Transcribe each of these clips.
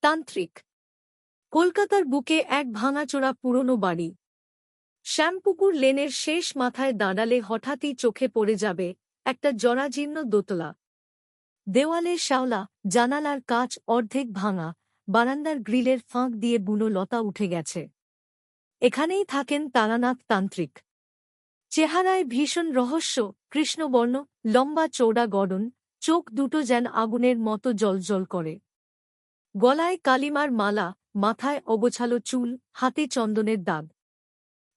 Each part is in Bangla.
তান্ত্রিক। কলকাতার বুকে এক ভাঙাচোরা পুরনো বাড়ি। শ্যামপুকুর লেনের শেষ মাথায় দাঁড়ালে হঠাৎই চোখে পড়ে যাবে একটা জরাজীর্ণ দোতলা। দেওয়ালে শ্যাওলা, জানালার কাচ অর্ধেক ভাঙা, বারান্দার গ্রিলের ফাঁক দিয়ে বুনো লতা উঠে গেছে। এখানেই থাকেন তারানাথ তান্ত্রিক। চেহারায় ভীষণ রহস্য, কৃষ্ণবর্ণ, লম্বা চৌড়া গড়ন, চোখ দুটো যেন আগুনের মতো জ্বলজ্বল করে। গলায় কালিমার মালা, মাথায় অগোছালো চুল, হাতে চন্দনের দাগ।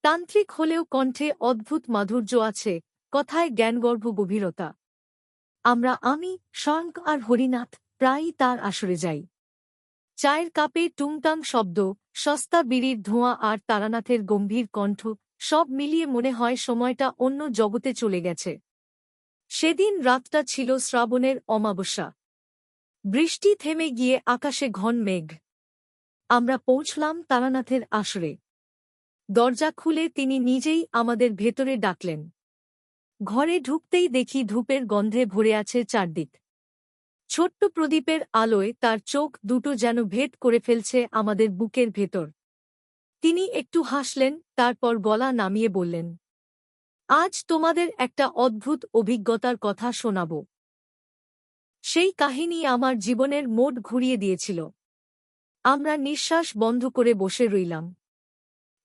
তান্ত্রিক হলেও কণ্ঠে অদ্ভুত মাধুর্য আছে, কথায় জ্ঞানগর্ভ গভীরতা। আমি, শঙ্ক আর হরিনাথ প্রায়ই তার আসরে যাই। চায়ের কাপে টুংটাং শব্দ, সস্তা বিড়ির ধোঁয়া আর তারানাথের গম্ভীর কণ্ঠ, সব মিলিয়ে মনে হয় সময়টা অন্য জগতে চলে গেছে। সেদিন রাতটা ছিল শ্রাবণের অমাবস্যা। বৃষ্টি থেমে গিয়ে আকাশে ঘন মেঘ। আমরা পৌঁছলাম তারানাথের আসরে। দরজা খুলে তিনি নিজেই আমাদের ভেতরে ডাকলেন। ঘরে ঢুকতেই দেখি ধূপের গন্ধে ভরে আছে চারদিক। ছোট্ট প্রদীপের আলোয় তার চোখ দুটো যেন ভেদ করে ফেলছে আমাদের বুকের ভেতর। তিনি একটু হাসলেন, তারপর গলা নামিয়ে বললেন, আজ তোমাদের একটা অদ্ভুত অভিজ্ঞতার কথা শোনাব। সেই কাহিনী আমার জীবনের মোড় ঘুরিয়ে দিয়েছিল। আমরা নিঃশ্বাস বন্ধ করে বসে রইলাম।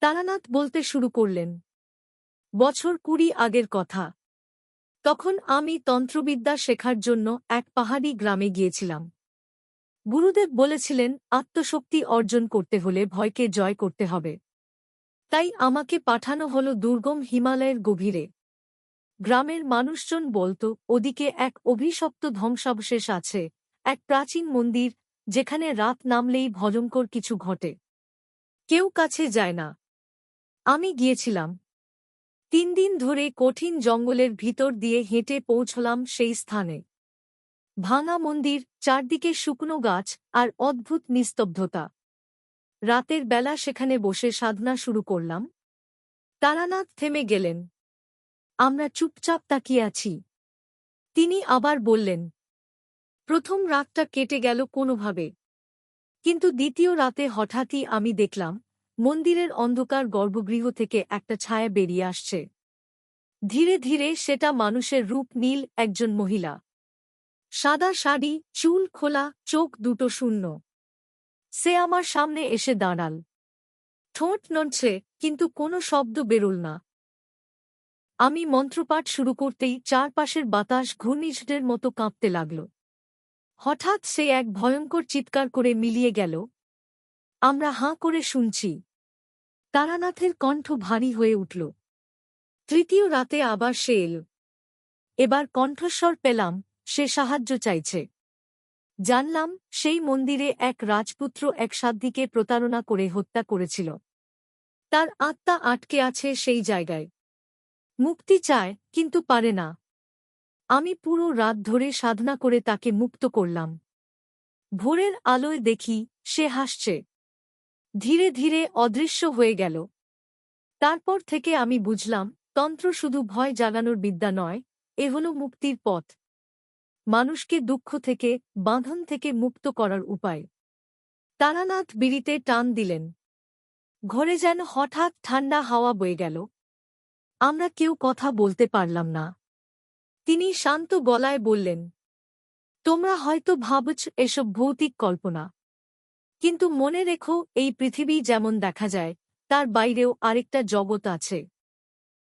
তারানাথ বলতে শুরু করলেন, বছর 20 আগের কথা। তখন আমি তন্ত্রবিদ্যা শেখার জন্য এক পাহাড়ি গ্রামে গিয়েছিলাম। গুরুদেব বলেছিলেন, আত্মশক্তি অর্জন করতে হলে ভয়কে জয় করতে হবে। তাই আমাকে পাঠানো হল দুর্গম হিমালয়ের গভীরে। গ্রামের মানুষজন বলতো, ওদিকে এক অভিশপ্ত ধ্বংসাবশেষ আছে, এক প্রাচীন মন্দির, যেখানে রাত নামলেই ভয়ঙ্কর কিছু ঘটে। কেউ কাছে যায় না। আমি গিয়েছিলাম। 3 দিন ধরে কঠিন জঙ্গলের ভিতর দিয়ে হেঁটে পৌঁছলাম সেই স্থানে। ভাঙা মন্দির, চারদিকে শুকনো গাছ আর অদ্ভুত নিস্তব্ধতা। রাতের বেলা সেখানে বসে সাধনা শুরু করলাম। তারানাথ থেমে গেলেন। আমরা চুপচাপ তাকিয়ে আছি। তিনি আবার বললেন, প্রথম রাতটা কেটে গেল কোনোভাবে। কিন্তু দ্বিতীয় রাতে হঠাৎই আমি দেখলাম, মন্দিরের অন্ধকার গর্ভগৃহ থেকে একটা ছায়া বেরিয়ে আসছে। ধীরে ধীরে সেটা মানুষের রূপ নীল একজন মহিলা। সাদা শাড়ি, চুল খোলা, চোখ দুটো শূন্য। সে আমার সামনে এসে দাঁড়াল। ঠোঁট নড়ছে, কিন্তু কোনো শব্দ বেরোল না। আমি মন্ত্রপাঠ শুরু করতেই চারপাশের বাতাস ঘূর্ণিঝড়ের মতো কাঁপতে লাগল। হঠাৎ সে এক ভয়ঙ্কর চিৎকার করে মিলিয়ে গেল। আমরা হাঁ করে শুনছি। তারানাথের কণ্ঠ ভারী হয়ে উঠল। তৃতীয় রাতে আবার সে এল। এবার কণ্ঠস্বর পেলাম, সে সাহায্য চাইছে। জানলাম, সেই মন্দিরে এক রাজপুত্র এক সাধ্বীকে প্রতারণা করে হত্যা করেছিল। তার আত্মা আটকে আছে সেই জায়গায়। মুক্তি চায়, কিন্তু পারে না। আমি পুরো রাত ধরে সাধনা করে তাকে মুক্ত করলাম। ভোরের আলোয় দেখি, সে হাসছে। ধীরে ধীরে অদৃশ্য হয়ে গেল। তারপর থেকে আমি বুঝলাম, তন্ত্র শুধু ভয় জাগানোর বিদ্যা নয়, এ হল মুক্তির পথ। মানুষকে দুঃখ থেকে, বাঁধন থেকে মুক্ত করার উপায়। তারানাথ বিড়িতে টান দিলেন। ঘরে যেন হঠাৎ ঠান্ডা হাওয়া বয়ে গেল। আমরা কেউ কথা বলতে পারলাম না। তিনি শান্ত গলায় বললেন, তোমরা হয়তো ভাবছ এসব ভৌতিক কল্পনা। কিন্তু মনে রেখো, এই পৃথিবী যেমন দেখা যায়, তার বাইরেও আরেকটা জগৎ আছে।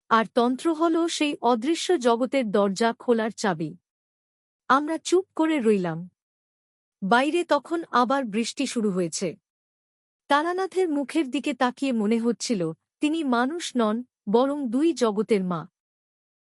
আর তন্ত্র হল সেই অদৃশ্য জগতের দরজা খোলার চাবি। আমরা চুপ করে রইলাম। বাইরে তখন আবার বৃষ্টি শুরু হয়েছে। তারানাথের মুখের দিকে তাকিয়ে মনে হচ্ছিল, তিনি মানুষ নন, বরং দুই জগতের মা।